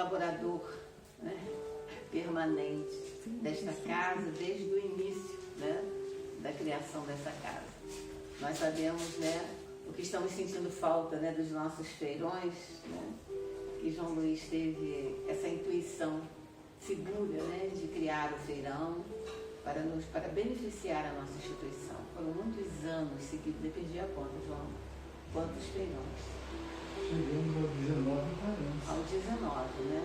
colaborador, né, permanente desta casa desde o início, né, da criação dessa casa. Nós sabemos, né, o que estamos sentindo falta, né, dos nossos feirões, né, que João Luiz teve essa intuição segura, né, de criar o feirão para beneficiar a nossa instituição. Foram muitos anos seguidos, eu perdi a conta, João. Quantos feirões? Chegamos ao 19 paramos. Ao 19, né?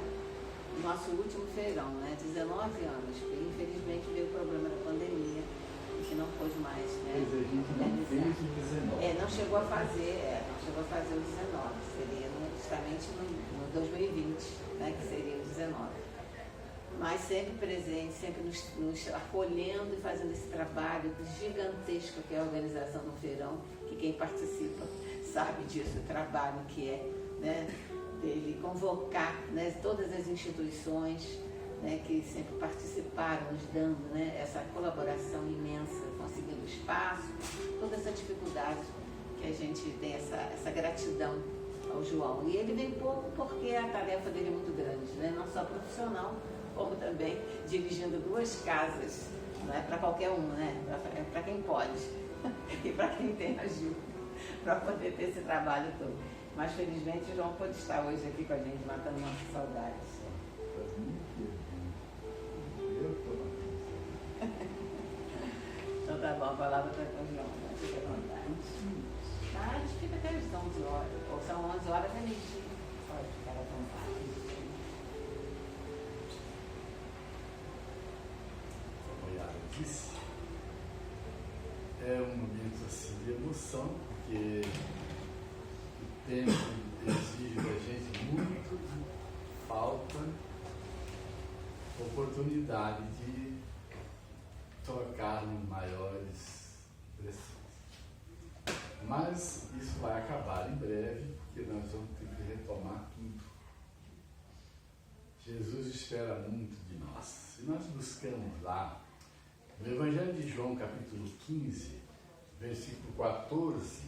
O nosso último feirão, né? 19 anos, porque infelizmente veio o problema da pandemia, e que não pôde mais, né? Pois a gente não fez o 19. Não chegou a fazer o 19, seria justamente no 2020, né? Que seria o 19. Mas sempre presente, sempre nos acolhendo e fazendo esse trabalho gigantesco que é a organização do feirão, que quem participa sabe disso, o trabalho que é, né, dele convocar, né, todas as instituições, né, que sempre participaram, nos dando, né, essa colaboração imensa, conseguindo espaço, toda essa dificuldade que a gente tem, essa gratidão ao João. E ele vem pouco porque a tarefa dele é muito grande, né, não só profissional, como também dirigindo 2 casas, não é para qualquer um, né? Para quem pode e para quem tem ajuda, para poder ter esse trabalho todo. Mas felizmente o João pode estar hoje aqui com a gente, matando nossas saudades. Então tá bom, a palavra está com o João, né? Fica à vontade. A gente fica até as 11 horas, ou são 11 horas da meia-dia. Pode ficar à vontade. Disse, é um momento assim de emoção, porque o tempo exige da gente muito, falta oportunidade de tocar em maiores pressões. Mas isso vai acabar em breve, porque nós vamos ter que retomar tudo. Jesus espera muito de nós. Se nós buscamos lá, no Evangelho de João, capítulo 15, versículo 14,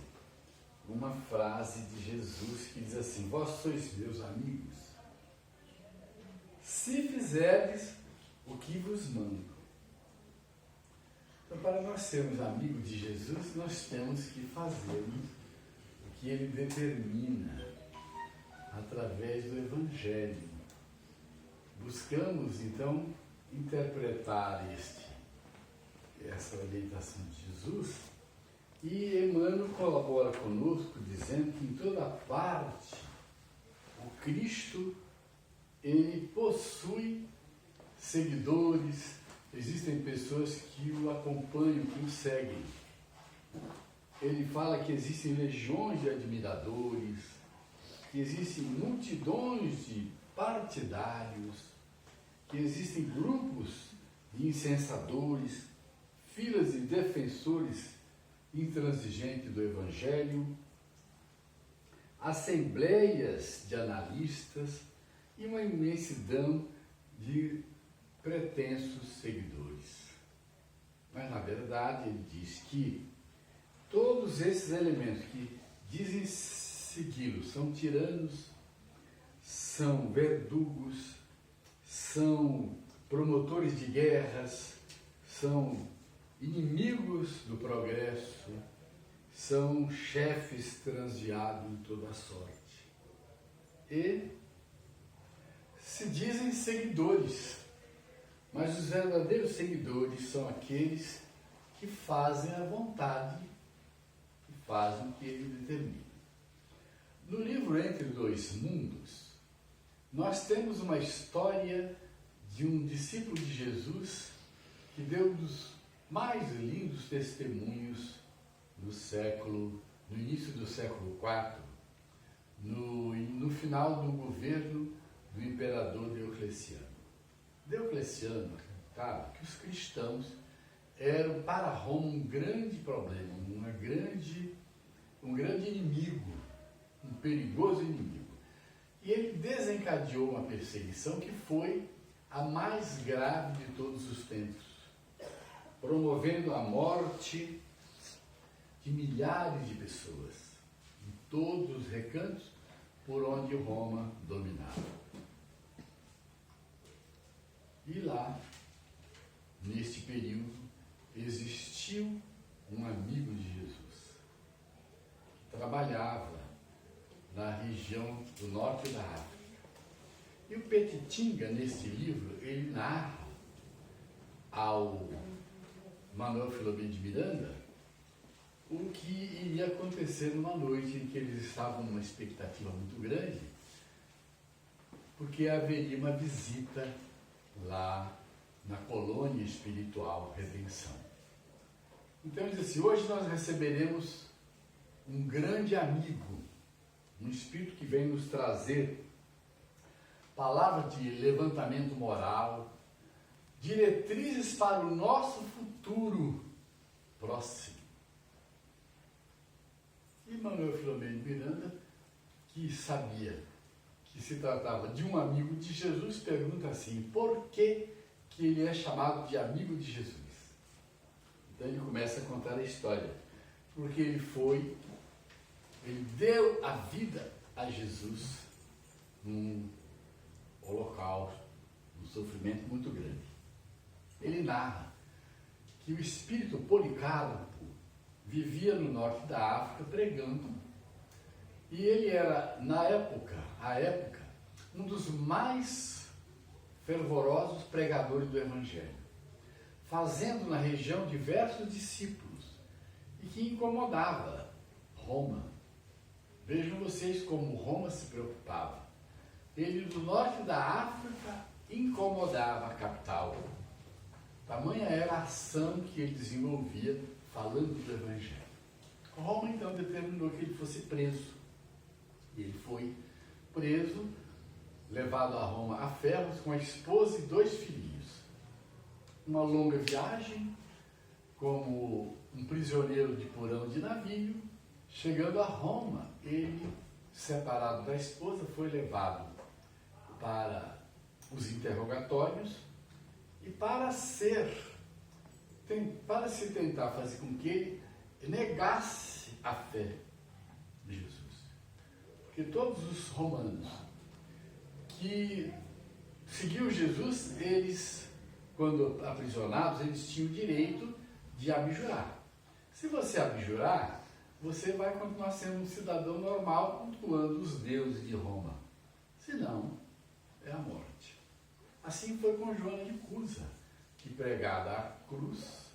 uma frase de Jesus que diz assim: vós sois meus amigos, se fizerdes o que vos mando. Então, para nós sermos amigos de Jesus, nós temos que fazer o que ele determina através do Evangelho. Buscamos, então, interpretar essa orientação de Jesus, e Emmanuel colabora conosco dizendo que em toda parte o Cristo ele possui seguidores, existem pessoas que o acompanham, que o seguem. Ele fala que existem legiões de admiradores, que existem multidões de partidários, que existem grupos de incensadores, filas de defensores intransigentes do Evangelho, assembleias de analistas e uma imensidão de pretensos seguidores. Mas, na verdade, ele diz que todos esses elementos que dizem segui-lo são tiranos, são verdugos, são promotores de guerras, são inimigos do progresso, são chefes transviados de toda a sorte. E se dizem seguidores, mas os verdadeiros seguidores são aqueles que fazem a vontade, que fazem o que ele determina. No livro Entre Dois Mundos, nós temos uma história de um discípulo de Jesus que deu um dos mais lindos testemunhos no início do século IV, no final do governo do imperador Diocleciano. Diocleciano acreditava que os cristãos eram para Roma um grande problema, um grande inimigo, um perigoso inimigo. E ele desencadeou uma perseguição que foi a mais grave de todos os tempos, promovendo a morte de milhares de pessoas em todos os recantos por onde Roma dominava. E lá, neste período, existiu um amigo de Jesus, que trabalhava na região do norte da África. E o Petitinga, neste livro, ele narra ao Manuel Filomeno de Miranda o que iria acontecer numa noite em que eles estavam numa expectativa muito grande, porque haveria uma visita lá na colônia espiritual Redenção. Então ele diz assim: hoje nós receberemos um grande amigo, um espírito que vem nos trazer palavras de levantamento moral, diretrizes para o nosso futuro próximo. E Manuel Filomeno de Miranda, que sabia que se tratava de um amigo de Jesus, pergunta assim: por que ele é chamado de amigo de Jesus? Então ele começa a contar a história. Porque ele deu a vida a Jesus num holocausto, num sofrimento muito grande. Ele narra que o espírito Policarpo vivia no norte da África pregando, e ele era, à época, um dos mais fervorosos pregadores do Evangelho, fazendo na região diversos discípulos, e que incomodava Roma. Vejam vocês como Roma se preocupava. Ele, do norte da África, incomodava a capital. Tamanha era a ação que ele desenvolvia falando do Evangelho. Roma, então, determinou que ele fosse preso. Ele foi preso, levado a Roma a ferros, com a esposa e 2 filhinhos. Uma longa viagem, como um prisioneiro de porão de navio. Chegando a Roma, ele, separado da esposa, foi levado para os interrogatórios e para se tentar fazer com que ele negasse a fé de Jesus. Porque todos os romanos que seguiam Jesus, eles, quando aprisionados, eles tinham o direito de abjurar. Se você abjurar, você vai continuar sendo um cidadão normal, cultuando os deuses de Roma. Se não, é a morte. Assim foi com Joana de Cusa, que, pregada à cruz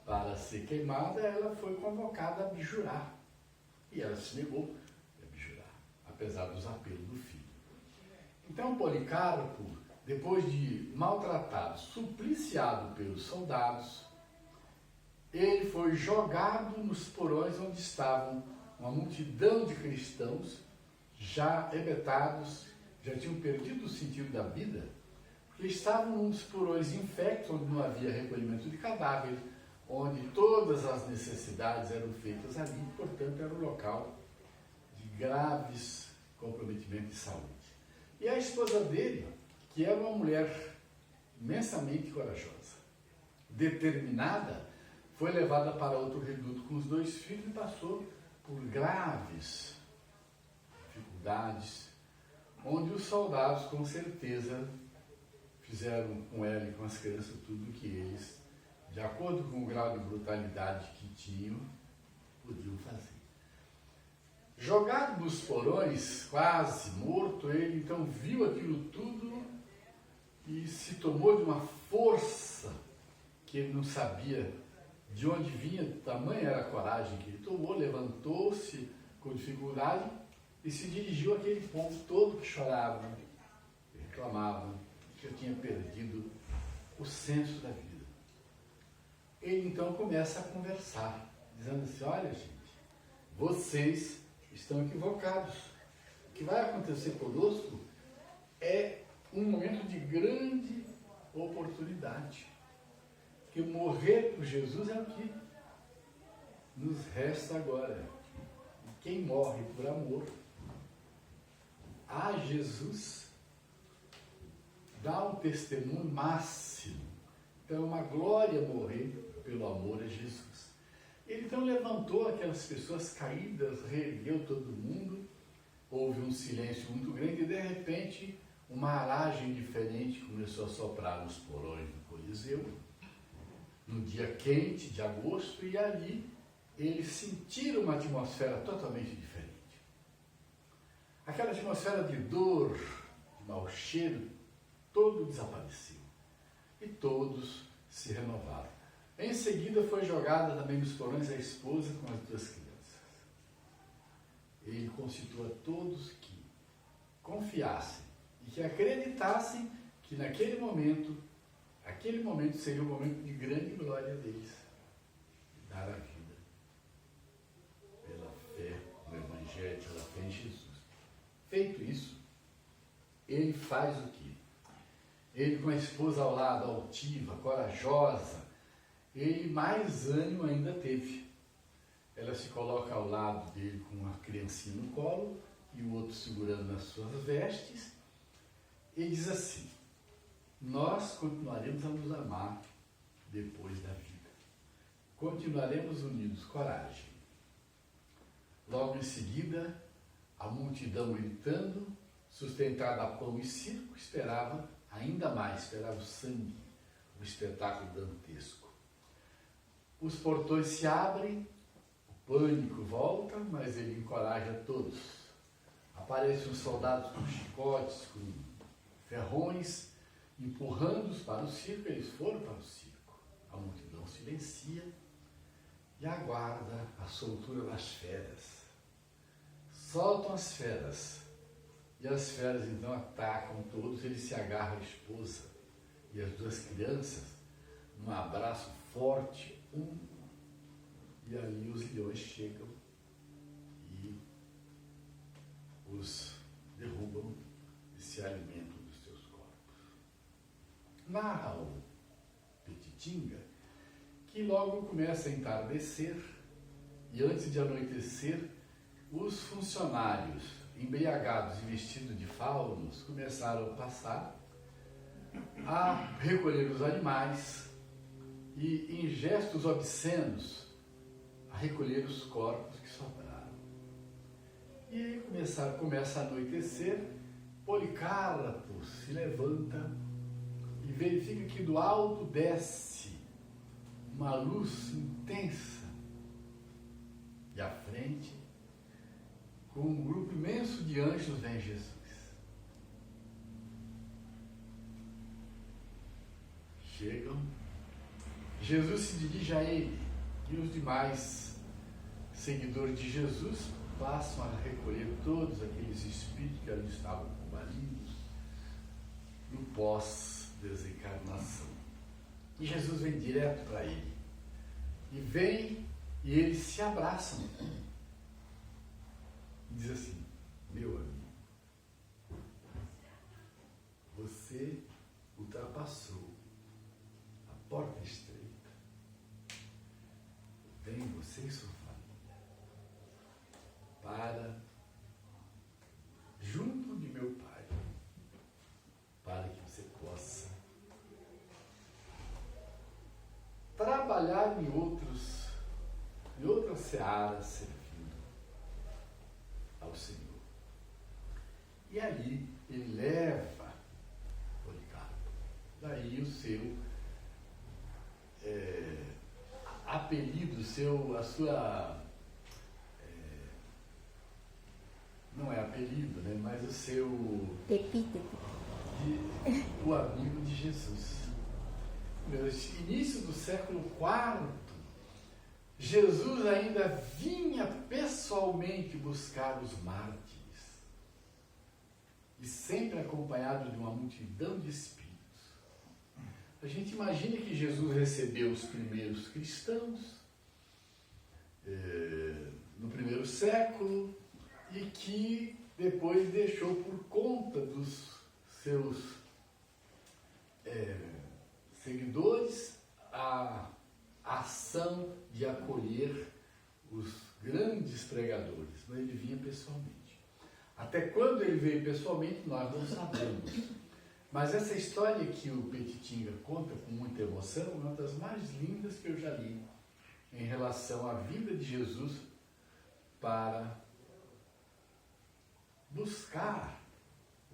para ser queimada, ela foi convocada a abjurar. E ela se negou a abjurar, apesar dos apelos do filho. Então Policarpo, depois de maltratado, supliciado pelos soldados, ele foi jogado nos porões onde estavam uma multidão de cristãos já arrebentados, já tinham perdido o sentido da vida, porque estavam nos porões infectos, onde não havia recolhimento de cadáver, onde todas as necessidades eram feitas ali, portanto era um local de graves comprometimentos de saúde. E a esposa dele, que era uma mulher imensamente corajosa, determinada, foi levada para outro reduto com os 2 filhos e passou por graves dificuldades, onde os soldados, com certeza, fizeram com ela e com as crianças tudo o que eles, de acordo com o grau de brutalidade que tinham, podiam fazer. Jogado nos porões, quase morto, ele então viu aquilo tudo e se tomou de uma força que ele não sabia de onde vinha, tamanha era a coragem que ele tomou, levantou-se com dificuldade e se dirigiu àquele povo todo que chorava, reclamava, que eu tinha perdido o senso da vida. Ele então começa a conversar, dizendo assim: olha, gente, vocês estão equivocados. O que vai acontecer conosco é um momento de grande oportunidade. Porque morrer por Jesus é o que nos resta agora. E quem morre por amor a Jesus dá um testemunho máximo. Então é uma glória morrer pelo amor a Jesus. Ele então levantou aquelas pessoas caídas, reergueu todo mundo, houve um silêncio muito grande e de repente uma aragem diferente começou a soprar nos porões do Coliseu, no dia quente de agosto, e ali eles sentiram uma atmosfera totalmente diferente. Aquela atmosfera de dor, de mau cheiro, todo desapareceu. E todos se renovaram. Em seguida foi jogada também nos porões a esposa com as 2 crianças. Ele concitou a todos que confiassem e que acreditassem que aquele momento seria um momento de grande glória deles, de dar a vida pela fé no Evangelho, pela fé em Jesus. Feito isso, ele faz o quê? Ele, com a esposa ao lado, altiva, corajosa, ele mais ânimo ainda teve. Ela se coloca ao lado dele com uma criancinha no colo e o outro segurando nas suas vestes e diz assim: nós continuaremos a nos amar depois da vida. Continuaremos unidos, coragem. Logo em seguida, a multidão gritando, sustentada a pão e circo, esperava ainda mais, esperava o sangue, o espetáculo dantesco. Os portões se abrem, o pânico volta, mas ele encoraja todos. Aparecem os soldados com chicotes, com ferrões, empurrando-os para o circo. Eles foram para o circo. A multidão silencia e aguarda a soltura das feras. Soltam as feras. E as feras então atacam todos. Ele se agarra à esposa e as 2 crianças num abraço forte. E ali os leões chegam e os derrubam e se alimentam dos seus corpos. Narra o Petitinga que logo começa a entardecer e antes de anoitecer, os funcionários embriagados e vestidos de faunos começaram a passar a recolher os animais e, em gestos obscenos, a recolher os corpos que sobraram. E aí começa a anoitecer, Policarpo se levanta e verifica que do alto desce uma luz intensa e à frente, com um grupo imenso de anjos, vem Jesus. Chegam, Jesus se dirige a ele e os demais seguidores de Jesus passam a recolher todos aqueles espíritos que ali estavam combalidos no pós-desencarnação. E Jesus vem direto para ele. E vem e eles se abraçam. E diz assim: meu amigo, você ultrapassou a porta estreita. Vem você e sua família para junto de meu Pai, para que você possa trabalhar em outras searas servindo ao Senhor. E ali ele leva Policarpo. Daí o seu apelido, a sua não é apelido, né? Mas o seu epíteto, o amigo de Jesus. No início do século IV, Jesus ainda vinha pessoalmente buscar os mártires e sempre acompanhado de uma multidão de espíritos. A gente imagina que Jesus recebeu os primeiros cristãos no primeiro século e que depois deixou por conta dos seus seguidores a ação de acolher os grandes pregadores, mas ele vinha pessoalmente. Até quando ele veio pessoalmente, nós não sabemos. Mas essa história que o Petitinga conta com muita emoção é uma das mais lindas que eu já li em relação à vida de Jesus para buscar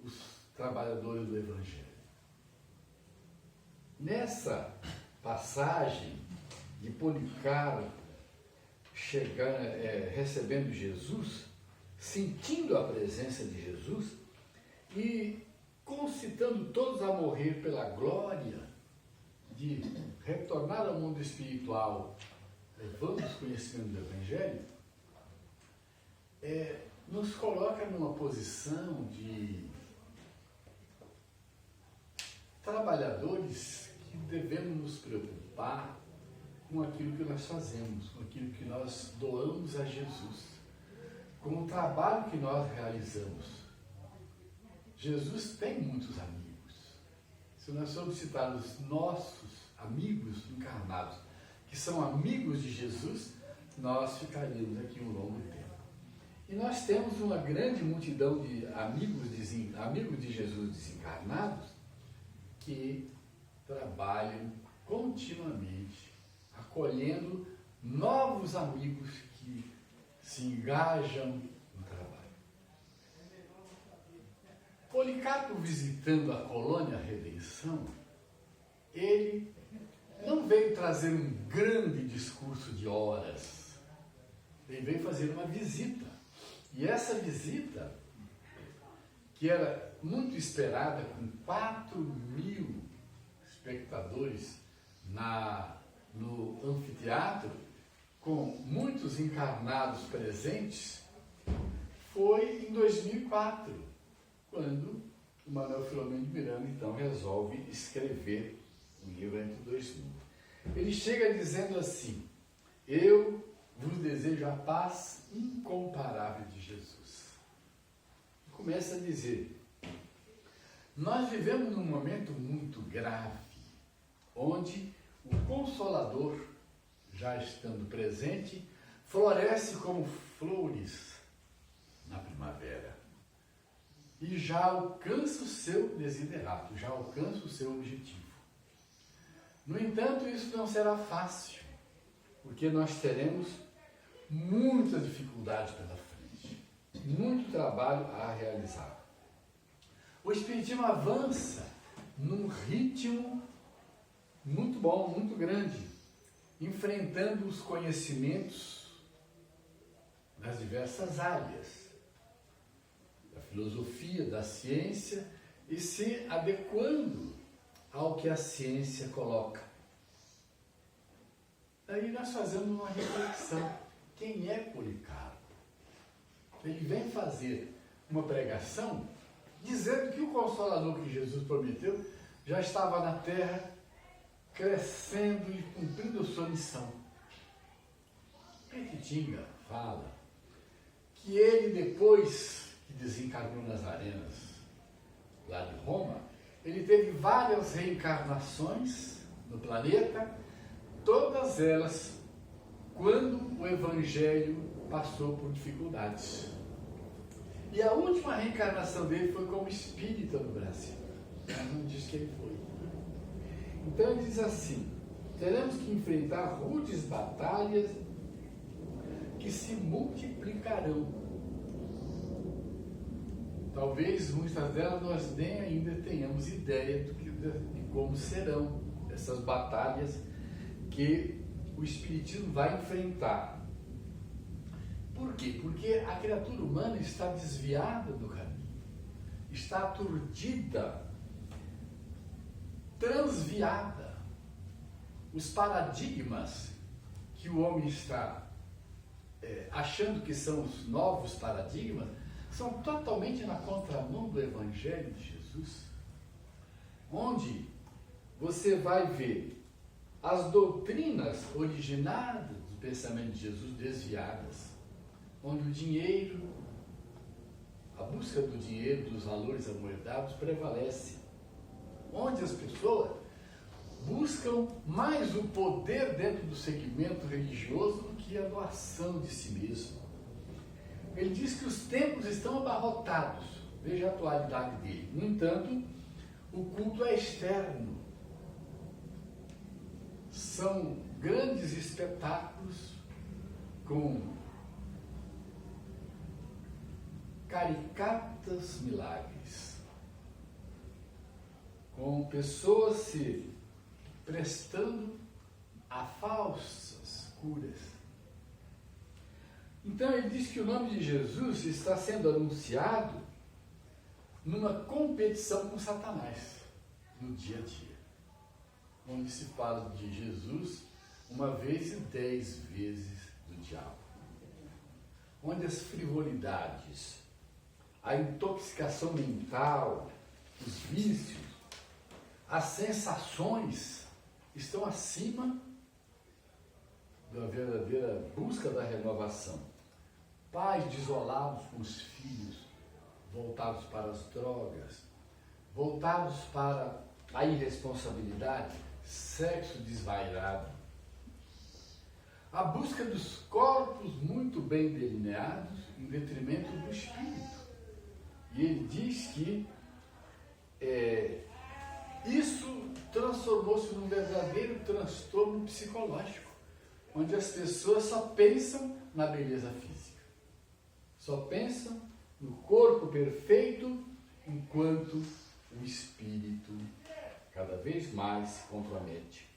os trabalhadores do Evangelho. Nessa passagem de Policarpo recebendo Jesus, sentindo a presença de Jesus e concitando todos a morrer pela glória de retornar ao mundo espiritual, levando os conhecimentos do Evangelho, nos coloca numa posição de trabalhadores que devemos nos preocupar com aquilo que nós fazemos, com aquilo que nós doamos a Jesus, com o trabalho que nós realizamos. Jesus tem muitos amigos. Se nós formos citar os nossos amigos encarnados, que são amigos de Jesus, nós ficaríamos aqui um longo tempo. E nós temos uma grande multidão de amigos de Jesus desencarnados que trabalham continuamente, acolhendo novos amigos que se engajam no trabalho. Policarpo, visitando a colônia Redenção, ele não veio trazer um grande discurso de horas, ele veio fazer uma visita. E essa visita, que era muito esperada, com 4.000 espectadores no anfiteatro, com muitos encarnados presentes, foi em 2004, quando o Manuel Filomeno de Miranda, então, resolve escrever o livro Entre Dois Mundos. Ele chega dizendo assim: eu vos desejo a paz incomparável de Jesus. E começa a dizer: nós vivemos num momento muito grave, onde o Consolador, já estando presente, floresce como flores na primavera e já alcança o seu desiderato, já alcança o seu objetivo. No entanto, isso não será fácil, porque nós teremos muita dificuldade pela frente, muito trabalho a realizar. O Espiritismo avança num ritmo muito bom, muito grande, enfrentando os conhecimentos nas diversas áreas da filosofia, da ciência, e se adequando ao que a ciência coloca. Daí nós fazemos uma reflexão: quem é Policarpo? Ele vem fazer uma pregação dizendo que o Consolador que Jesus prometeu já estava na Terra, crescendo e cumprindo a sua missão. Petitinga fala que ele, depois que desencarnou nas arenas lá de Roma, ele teve várias reencarnações no planeta, todas elas quando o Evangelho passou por dificuldades. E a última reencarnação dele foi como espírita no Brasil. Mas não diz que ele foi. Então ele diz assim: teremos que enfrentar rudes batalhas que se multiplicarão. Talvez muitas delas nós nem ainda tenhamos ideia de como serão essas batalhas que o Espiritismo vai enfrentar. Por quê? Porque a criatura humana está desviada do caminho, está aturdida, transviada. Os paradigmas que o homem está achando que são os novos paradigmas são totalmente na contramão do Evangelho de Jesus, onde você vai ver as doutrinas originadas do pensamento de Jesus desviadas, onde o dinheiro, a busca do dinheiro, dos valores amoedados prevalece, onde as pessoas buscam mais o poder dentro do segmento religioso do que a doação de si mesmo. Ele diz que os templos estão abarrotados, veja a atualidade dele. No entanto, o culto é externo. São grandes espetáculos com caricatos milagres. com pessoas se prestando a falsas curas. Então ele diz que o nome de Jesus está sendo anunciado numa competição com Satanás, no dia a dia, onde se fala de Jesus uma vez e 10 vezes do diabo, onde as frivolidades, a intoxicação mental, os vícios, as sensações estão acima da verdadeira busca da renovação. Pais desolados com os filhos, voltados para as drogas, voltados para a irresponsabilidade, sexo desvairado. A busca dos corpos muito bem delineados em detrimento do espírito. E ele diz que isso transformou-se num verdadeiro transtorno psicológico, onde as pessoas só pensam na beleza física, só pensam no corpo perfeito, enquanto o espírito cada vez mais se compromete.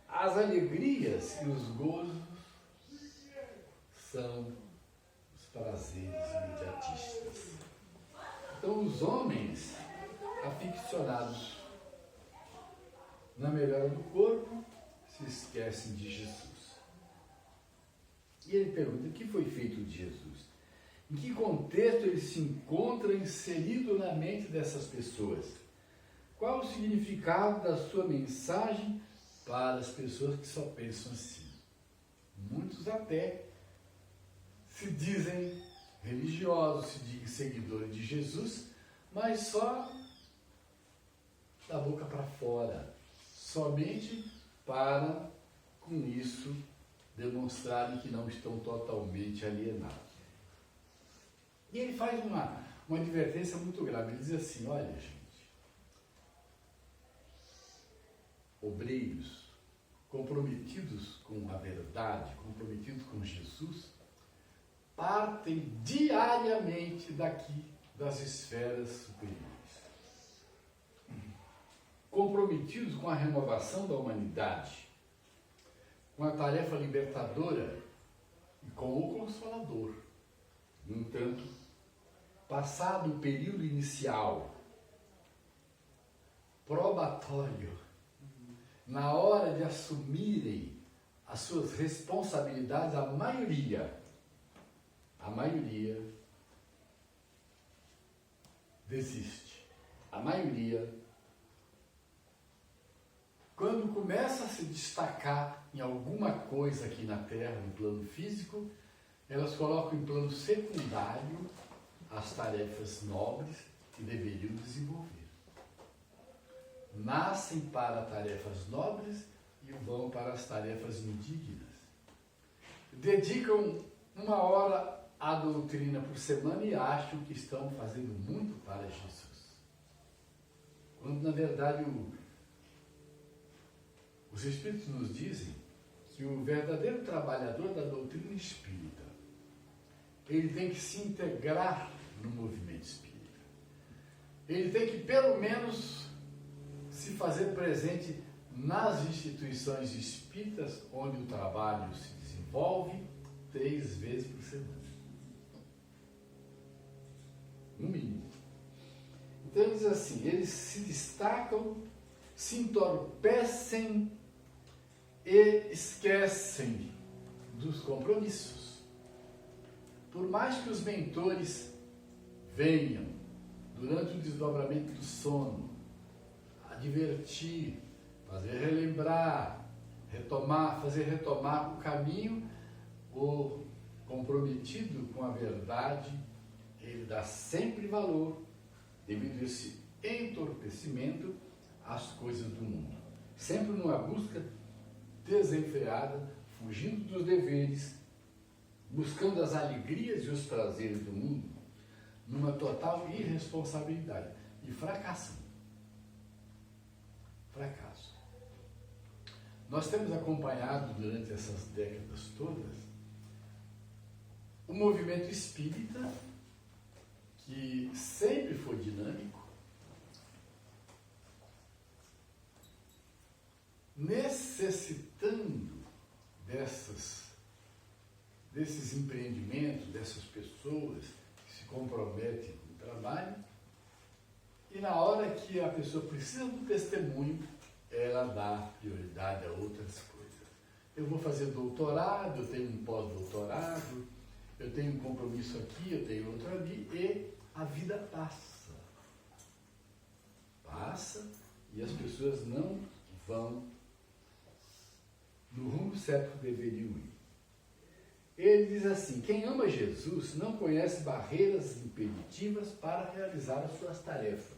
As alegrias e os gozos são os prazeres imediatistas. Então os homens aficionados na melhora do corpo se esquecem de Jesus. E ele pergunta: o que foi feito de Jesus? Em que contexto ele se encontra inserido na mente dessas pessoas? Qual o significado da sua mensagem para as pessoas que só pensam assim? Muitos até se dizem religiosos, se dizem seguidores de Jesus, mas só da boca para fora, somente para, com isso, demonstrarem que não estão totalmente alienados. E ele faz uma advertência muito grave. Ele diz assim: olha, gente, obreiros comprometidos com a verdade, comprometidos com Jesus, partem diariamente daqui das esferas superiores, comprometidos com a renovação da humanidade, com a tarefa libertadora e com o Consolador. No entanto, passado o período inicial, probatório, na hora de assumirem as suas responsabilidades, a maioria desiste. A maioria, quando começa a se destacar em alguma coisa aqui na Terra, no plano físico, elas colocam em plano secundário as tarefas nobres que deveriam desenvolver. Nascem para tarefas nobres e vão para as tarefas indignas. Dedicam 1 hora à doutrina por semana e acham que estão fazendo muito para Jesus. Quando, na verdade, os Espíritos nos dizem que o verdadeiro trabalhador da doutrina espírita, ele tem que se integrar no movimento espírita. Ele tem que, pelo menos, se fazer presente nas instituições espíritas onde o trabalho se desenvolve 3 vezes por semana. No mínimo. Então ele diz assim: eles se destacam, se entorpecem e esquecem dos compromissos. Por mais que os mentores venham durante o desdobramento do sono, advertir, fazer relembrar, fazer retomar o caminho, o comprometido com a verdade, ele dá sempre valor, devido a esse entorpecimento, às coisas do mundo. Sempre numa busca desenfreada, fugindo dos deveres, buscando as alegrias e os prazeres do mundo, numa total irresponsabilidade. E fracassam. Fracasso. Nós temos acompanhado durante essas décadas todas o movimento espírita, que sempre foi dinâmico, necessitando desses empreendimentos, dessas pessoas que se comprometem com o trabalho, e na hora que a pessoa precisa do testemunho, ela dá prioridade a outras coisas. Eu vou fazer doutorado, eu tenho um pós-doutorado, eu tenho um compromisso aqui, eu tenho outro ali, e a vida passa. Passa e as pessoas não vão no rumo certo que deveriam ir. Ele diz assim: quem ama Jesus não conhece barreiras impeditivas para realizar as suas tarefas.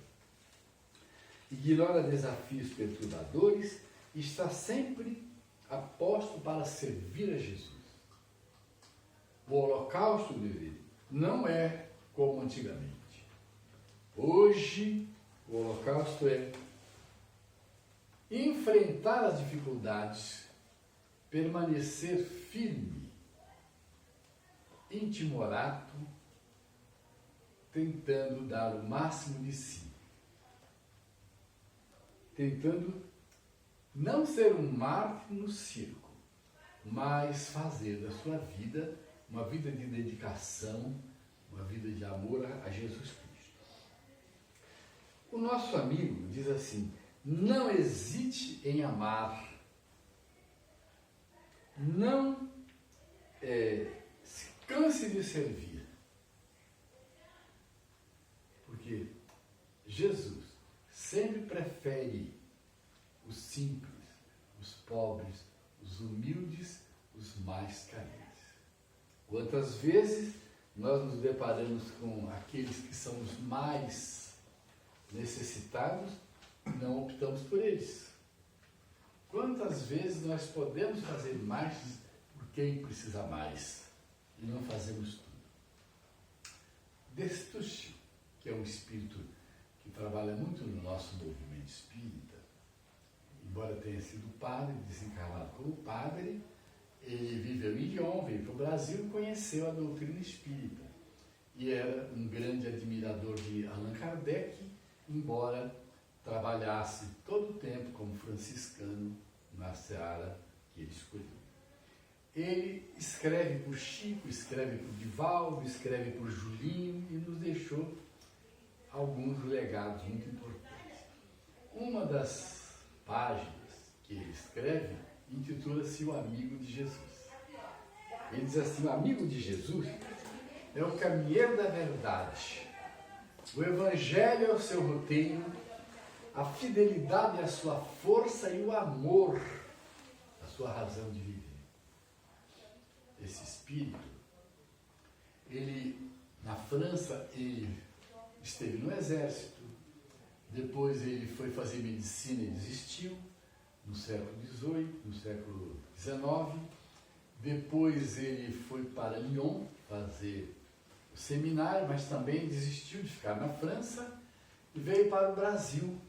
Ignora desafios perturbadores e está sempre aposto para servir a Jesus. O holocausto dele não é como antigamente. Hoje, o holocausto é enfrentar as dificuldades, permanecer firme, intimorato, tentando dar o máximo de si, tentando não ser um mártir no circo, mas fazer da sua vida uma vida de dedicação, uma vida de amor a Jesus Cristo. O nosso amigo diz assim: não hesite em amar, não se canse de servir, porque Jesus sempre prefere os simples, os pobres, os humildes, os mais carentes. Quantas vezes nós nos deparamos com aqueles que são os mais necessitados e não optamos por eles? Quantas vezes nós podemos fazer mais por quem precisa mais e não fazemos tudo? Destucci, que é um espírito que trabalha muito no nosso movimento espírita, embora tenha sido padre, desencarnado como padre, ele viveu em Lyon, veio para o Brasil e conheceu a doutrina espírita. E era um grande admirador de Allan Kardec, embora trabalhasse todo o tempo como franciscano na seara que ele escolheu. Ele escreve por Chico, escreve por Divaldo, escreve por Julinho e nos deixou alguns legados muito importantes. Uma das páginas que ele escreve intitula-se O Amigo de Jesus. Ele diz assim: o amigo de Jesus é o caminheiro da verdade. O Evangelho é o seu roteiro, a fidelidade é a sua força e o amor a sua razão de viver. Esse espírito, ele, na França, ele esteve no exército, depois ele foi fazer medicina e desistiu, no século XVIII, no século XIX, depois ele foi para Lyon fazer o seminário, mas também desistiu de ficar na França e veio para o Brasil.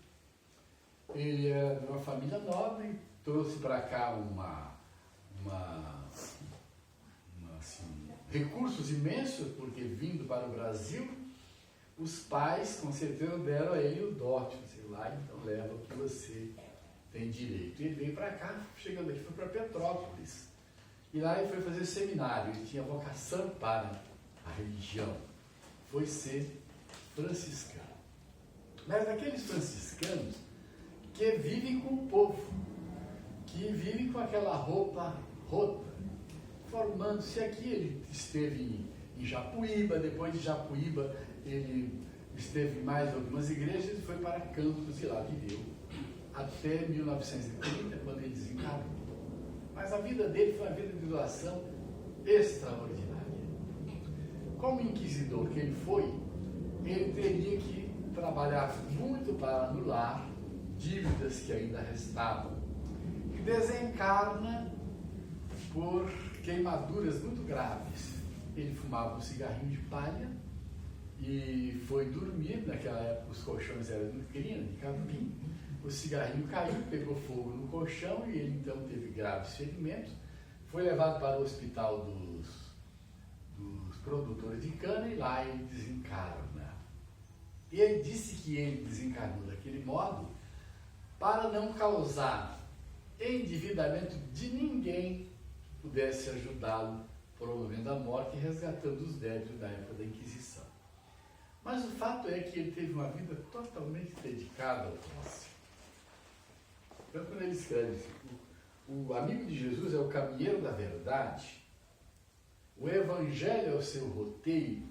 Ele era de uma família nobre, trouxe para cá assim, recursos imensos, porque vindo para o Brasil, os pais com certeza deram a ele o dote, sei lá, então leva o que você tem direito. Ele veio para cá, chegando aqui, foi para Petrópolis. E lá ele foi fazer seminário, ele tinha vocação para a religião. Foi ser franciscano. Mas aqueles franciscanos que vivem com o povo, que vivem com aquela roupa rota, formando-se aqui. Ele esteve em Japuíba, depois de Japuíba ele esteve em mais algumas igrejas e foi para Campos e lá viveu até 1930, quando ele desencarnou. Mas a vida dele foi uma vida de doação extraordinária. Como inquisidor que ele foi, ele teria que trabalhar muito para anular dívidas que ainda restavam. E desencarna por queimaduras muito graves. Ele fumava um cigarrinho de palha e foi dormir. Naquela época os colchões eram de crina, de capim. O cigarrinho caiu, pegou fogo no colchão e ele então teve graves ferimentos. Foi levado para o hospital dos produtores de cana e lá ele desencarna. E ele disse que ele desencarnou daquele modo para não causar endividamento de ninguém que pudesse ajudá-lo, promovendo a morte e resgatando os débitos da época da Inquisição. Mas o fato é que ele teve uma vida totalmente dedicada ao próximo. Então, quando ele escreve, o amigo de Jesus é o caminheiro da verdade, o evangelho é o seu roteiro,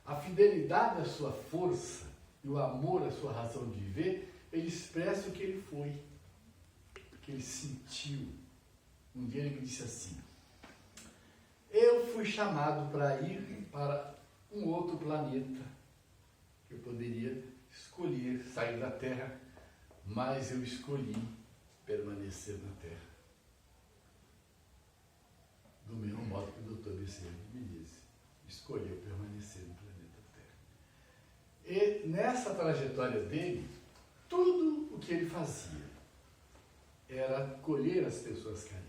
a fidelidade é a sua força e o amor é a sua razão de viver, ele expressa o que ele foi, o que ele sentiu. Um dia ele me disse assim: eu fui chamado para ir para um outro planeta. Eu poderia escolher sair da Terra, mas eu escolhi permanecer na Terra. Do mesmo modo que o Dr. Bezerra me disse, escolheu permanecer no planeta Terra. E nessa trajetória dele, tudo o que ele fazia era acolher as pessoas carentes.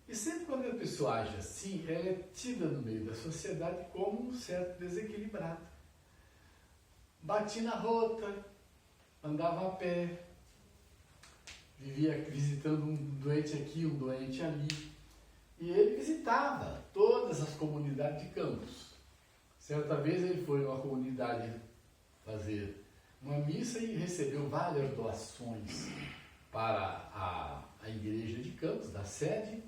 E sempre quando a pessoa age assim, ela é tida no meio da sociedade como um certo desequilibrado. Batia na rota, andava a pé, vivia visitando um doente aqui, um doente ali. E ele visitava todas as comunidades de Campos. Certa vez ele foi numa comunidade fazer uma missa e recebeu várias doações para a igreja de Campos, da sede,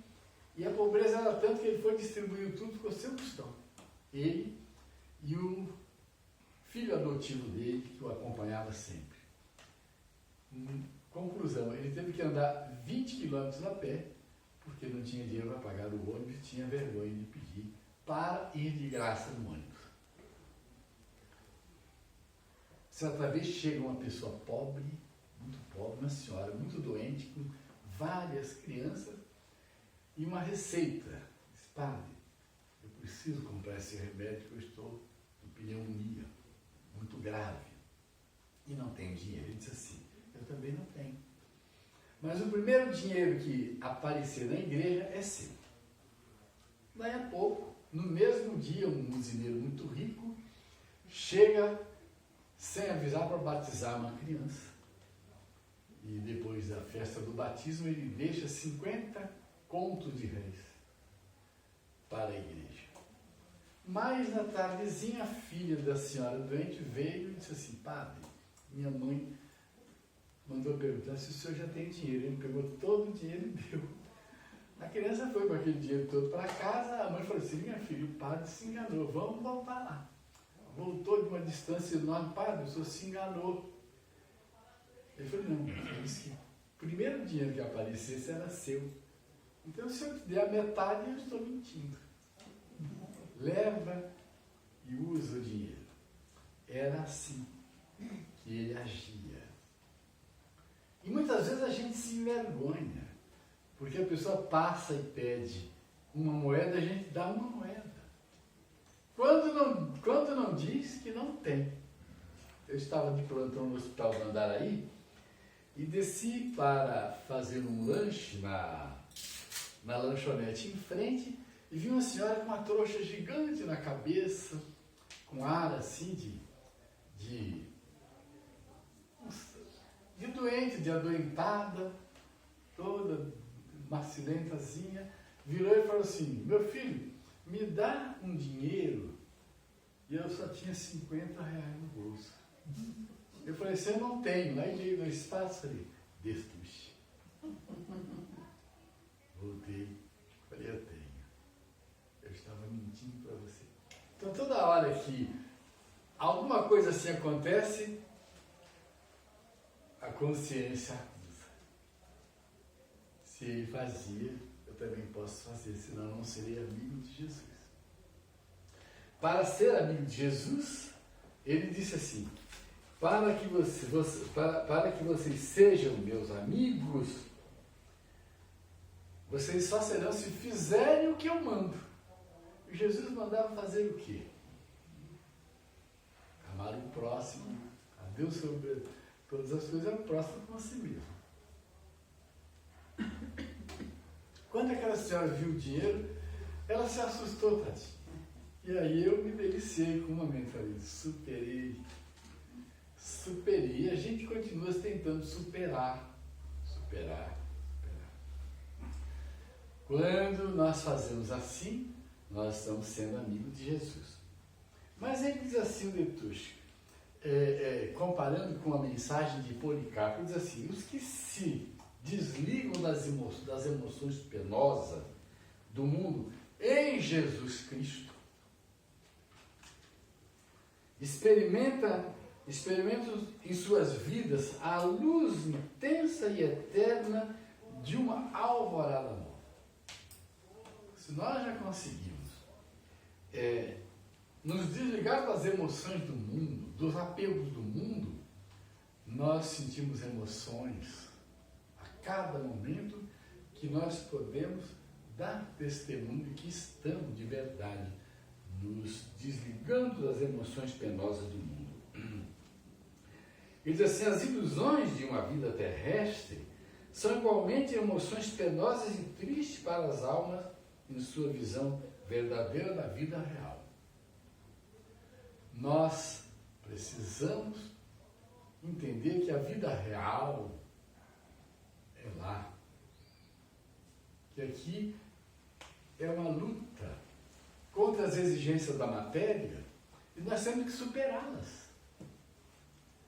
e a pobreza era tanto que ele foi distribuindo tudo com o seu custão. Ele e o filho adotivo dele, que o acompanhava sempre. Conclusão, ele teve que andar 20 quilômetros a pé, porque não tinha dinheiro para pagar o ônibus e tinha vergonha de pedir para ir de graça no ônibus. Certa vez chega uma pessoa pobre, muito pobre, uma senhora muito doente, com várias crianças, e uma receita. Diz: padre, eu preciso comprar esse remédio que eu estou com pneumonia muito grave e não tenho dinheiro. Ele disse assim: eu também não tenho. Mas o primeiro dinheiro que aparecer na igreja é seu. Daí a pouco, no mesmo dia, um usineiro muito rico chega sem avisar para batizar uma criança. E depois da festa do batismo, ele deixa 50 contos de réis para a igreja. Mas na tardezinha, a filha da senhora doente veio e disse assim: padre, minha mãe mandou perguntar se o senhor já tem dinheiro. Ele pegou todo o dinheiro e deu. A criança foi com aquele dinheiro todo para casa. A mãe falou assim: minha filha, o padre se enganou, vamos voltar lá. Voltou de uma distância enorme: padre, o senhor se enganou. Ele falou: não, ele disse que o primeiro dinheiro que aparecesse era seu. Então, se eu te der a metade, eu estou mentindo. Leva e usa o dinheiro. Era assim que ele agia. E muitas vezes a gente se envergonha, porque a pessoa passa e pede uma moeda, a gente dá uma moeda. Quando não diz que não tem. Eu estava de plantão no hospital do Andaraí e desci para fazer um lanche na lanchonete em frente e vi uma senhora com uma trouxa gigante na cabeça, com ar assim de doente, de adoentada, toda macilentazinha, virou e falou assim: meu filho, me dá um dinheiro. E eu só tinha 50 reais no bolso. Eu falei assim: eu não tenho. Aí veio no espaço, falei: destruxe. Voltei, falei: eu tenho. Eu estava mentindo para você. Então toda hora que alguma coisa assim acontece, a consciência acusa. Se ele fazia, eu também posso fazer, senão eu não serei amigo de Jesus. Para ser amigo de Jesus, ele disse assim: para que vocês sejam meus amigos, vocês só serão se fizerem o que eu mando. E Jesus mandava fazer o quê? Amar o próximo, a Deus sobre todas as coisas, é o próximo como a si mesmo. Quando aquela senhora viu o dinheiro, ela se assustou, tadinha. E aí eu me deliciei com uma mentalidade: superei. E a gente continua tentando superar. Quando nós fazemos assim, nós estamos sendo amigos de Jesus. Mas ele diz assim, o Letush, comparando com a mensagem de Policarpo, ele diz assim: os que se desligam das emoções penosas do mundo em Jesus Cristo, experimentam em suas vidas a luz intensa e eterna de uma alvorada nova. Se nós já conseguimos nos desligar das emoções do mundo, dos apegos do mundo, nós sentimos emoções a cada momento que nós podemos dar testemunho de que estamos de verdade nos desligando das emoções penosas do mundo. Ele diz assim: as ilusões de uma vida terrestre são igualmente emoções penosas e tristes para as almas em sua visão verdadeira da vida real. Nós precisamos entender que a vida real é lá, que aqui é uma luta contra as exigências da matéria e nós temos que superá-las.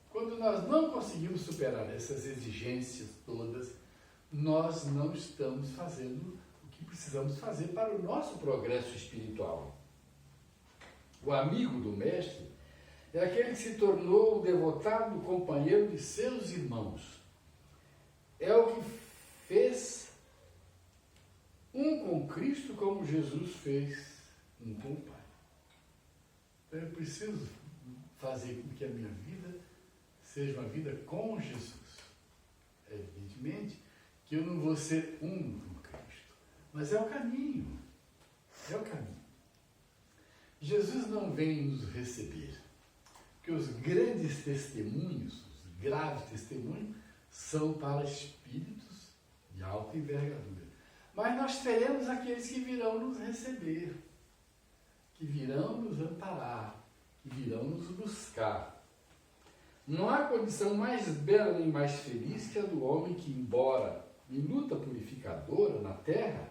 Quando nós não conseguimos superar essas exigências todas, nós não estamos fazendo o que precisamos fazer para o nosso progresso espiritual. O amigo do mestre é aquele que se tornou o devotado companheiro de seus irmãos. É o que fez um com Cristo como Jesus fez um com o Pai. Então eu preciso fazer com que a minha vida seja uma vida com Jesus. Evidentemente que eu não vou ser um com Cristo, mas é o caminho. É o caminho. Jesus não vem nos receber, porque os grandes testemunhos, os graves testemunhos, são para espíritos de alta envergadura. Mas nós teremos aqueles que virão nos receber, que virão nos amparar, que virão nos buscar. Não há condição mais bela nem mais feliz que a do homem que, embora em luta purificadora na terra,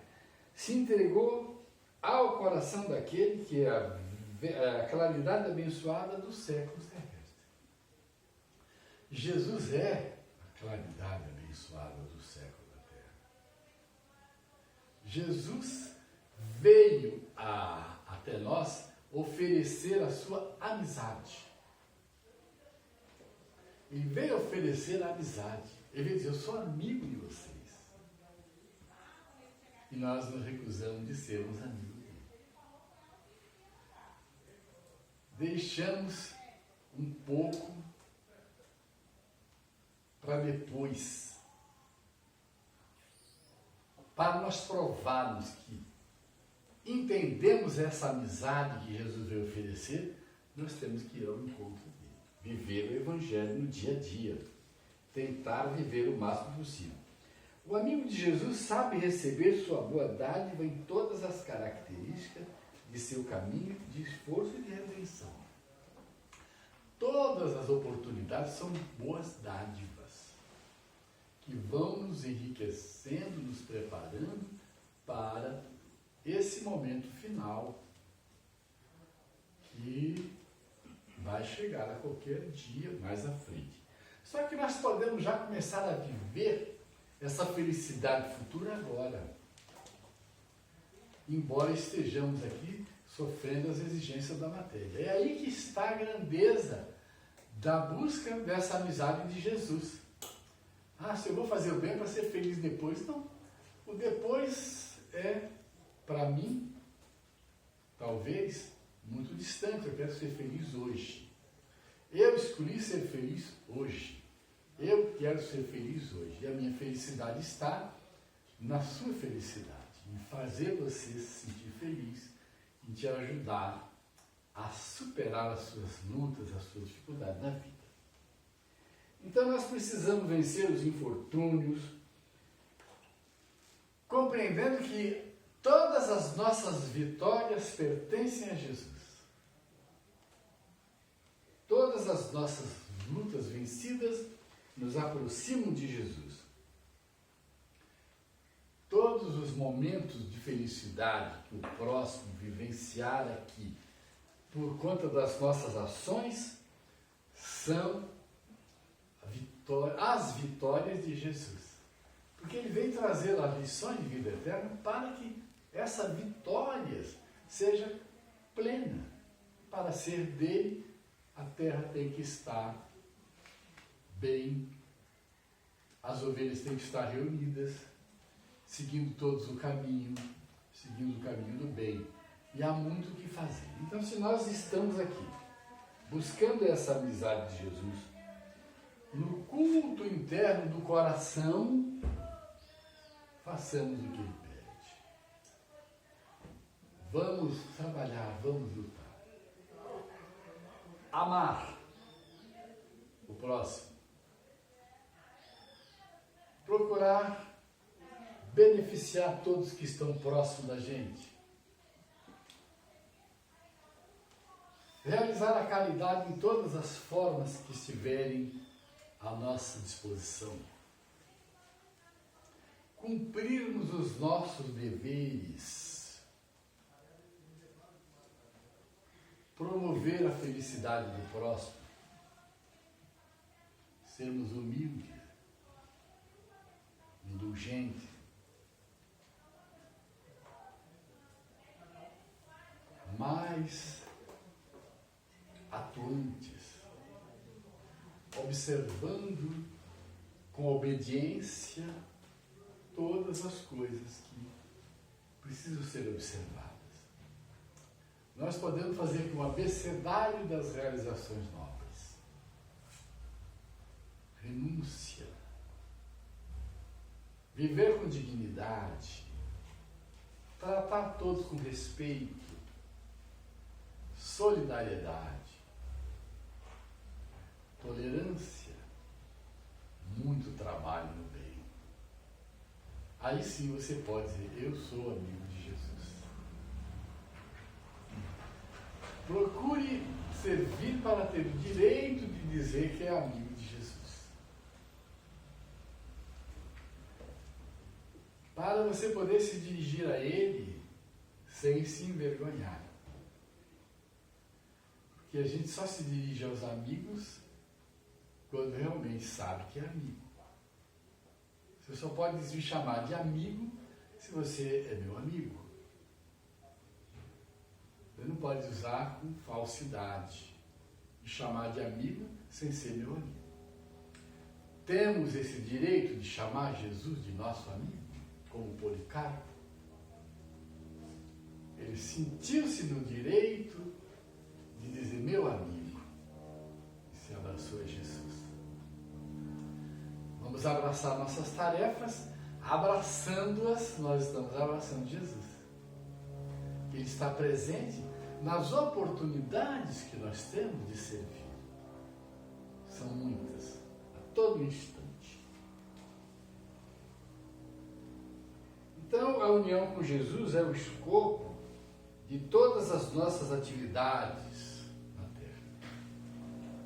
se entregou ao coração daquele que é a claridade abençoada dos séculos terrestres. Jesus é a claridade abençoada dos séculos da terra. Jesus veio até nós oferecer a sua amizade. Ele veio oferecer a amizade. Ele veio dizer: eu sou amigo de vocês. E nós nos recusamos de sermos amigos dele. Deixamos um pouco para depois, para nós provarmos que entendemos essa amizade que Jesus veio oferecer. Nós temos que ir ao encontro dele, viver o Evangelho no dia a dia, tentar viver o máximo possível. O amigo de Jesus sabe receber sua boa dádiva em todas as características de seu caminho de esforço e de redenção. Todas as oportunidades são boas dádivas que vão nos enriquecendo, nos preparando para esse momento final que vai chegar a qualquer dia mais à frente. Só que nós podemos já começar a viver essa felicidade futura agora, embora estejamos aqui sofrendo as exigências da matéria. É aí que está a grandeza da busca dessa amizade de Jesus. Se eu vou fazer o bem para ser feliz depois, não. O depois é, para mim, talvez, muito distante. Eu quero ser feliz hoje. Eu escolhi ser feliz hoje. Eu quero ser feliz hoje. E a minha felicidade está na sua felicidade, em fazer você se sentir feliz, em te ajudar a superar as suas lutas, as suas dificuldades na vida. Então nós precisamos vencer os infortúnios, compreendendo que todas as nossas vitórias pertencem a Jesus. Todas as nossas lutas vencidas nos aproximam de Jesus. Todos os momentos de felicidade que o próximo vivenciar aqui, por conta das nossas ações, são as vitórias de Jesus. Porque ele vem trazer as lições de vida eterna para que essa vitória seja plena. Para ser dele, a terra tem que estar bem, as ovelhas têm que estar reunidas, seguindo todos o caminho, seguindo o caminho do bem. E há muito o que fazer. Então, se nós estamos aqui, buscando essa amizade de Jesus, no culto interno do coração, façamos o que ele pede. Vamos trabalhar, vamos lutar. Amar o próximo. Procurar beneficiar todos que estão próximos da gente. Realizar a caridade em todas as formas que estiverem à nossa disposição. Cumprirmos os nossos deveres. Promover a felicidade do próximo. Sermos humildes, indulgentes. Mais atuantes, observando com obediência todas as coisas que precisam ser observadas. Nós podemos fazer com o abecedário das realizações nobres. Renúncia, viver com dignidade, tratar todos com respeito, solidariedade, tolerância, muito trabalho no bem. Aí sim você pode dizer, eu sou amigo de Jesus. Procure servir para ter o direito de dizer que é amigo de Jesus. Para você poder se dirigir a Ele sem se envergonhar. Porque a gente só se dirige aos amigos quando realmente sabe que é amigo. Você só pode me chamar de amigo se você é meu amigo. Você não pode usar com falsidade e chamar de amigo sem ser meu amigo. Temos esse direito de chamar Jesus de nosso amigo, como Policarpo. Ele sentiu-se no direito de dizer meu amigo e se abraçou a Jesus. Vamos abraçar nossas tarefas, abraçando-as, nós estamos abraçando Jesus. Ele está presente nas oportunidades que nós temos de servir. São muitas, a todo instante. Então, a união com Jesus é o escopo de todas as nossas atividades na Terra.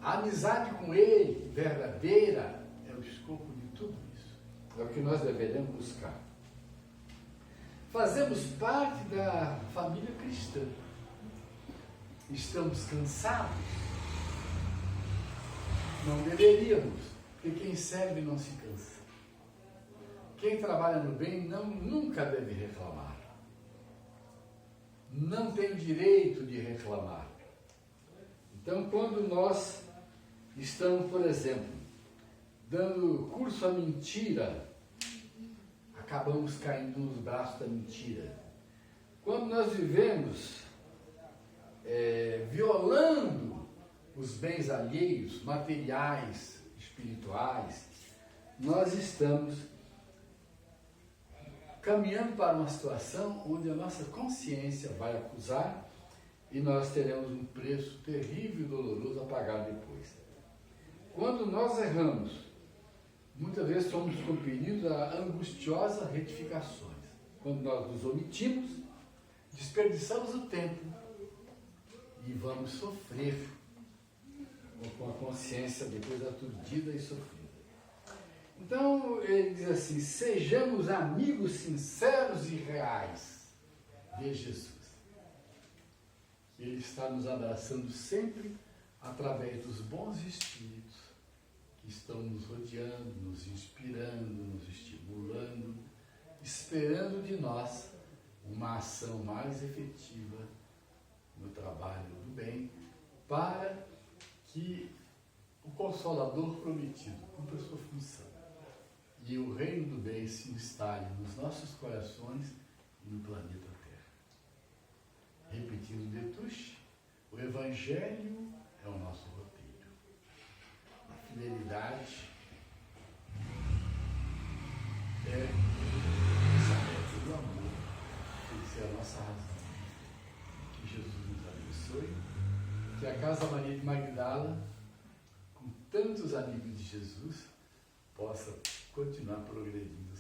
A amizade com Ele, verdadeira, é o escopo de tudo isso. É o que nós deveremos buscar. Fazemos parte da família cristã. Estamos cansados? Não deveríamos, porque quem serve não se cansa. Quem trabalha no bem nunca deve reclamar. Não tem direito de reclamar. Então, quando nós estamos, por exemplo, dando curso à mentira, acabamos caindo nos braços da mentira. Quando nós vivemos violando os bens alheios, materiais, espirituais, nós estamos caminhando para uma situação onde a nossa consciência vai acusar e nós teremos um preço terrível e doloroso a pagar depois. Quando nós erramos, muitas vezes somos compelidos a angustiosas retificações. Quando nós nos omitimos, desperdiçamos o tempo e vamos sofrer com a consciência depois aturdida e sofrida. Então, ele diz assim, sejamos amigos sinceros e reais de Jesus. Ele está nos abraçando sempre através dos bons espíritos que estão nos rodeando, nos inspirando, nos estimulando, esperando de nós uma ação mais efetiva no trabalho do bem, para que o Consolador prometido cumpra a sua função e o reino do bem se instale nos nossos corações e no planeta Terra. Repetindo Destouches, o Evangelho é o nosso roteiro. A fidelidade é essa meta do amor, tem que ser a nossa razão. Que Jesus nos abençoe, que a Casa Maria de Magdala, com tantos amigos de Jesus, possa continuar progredindo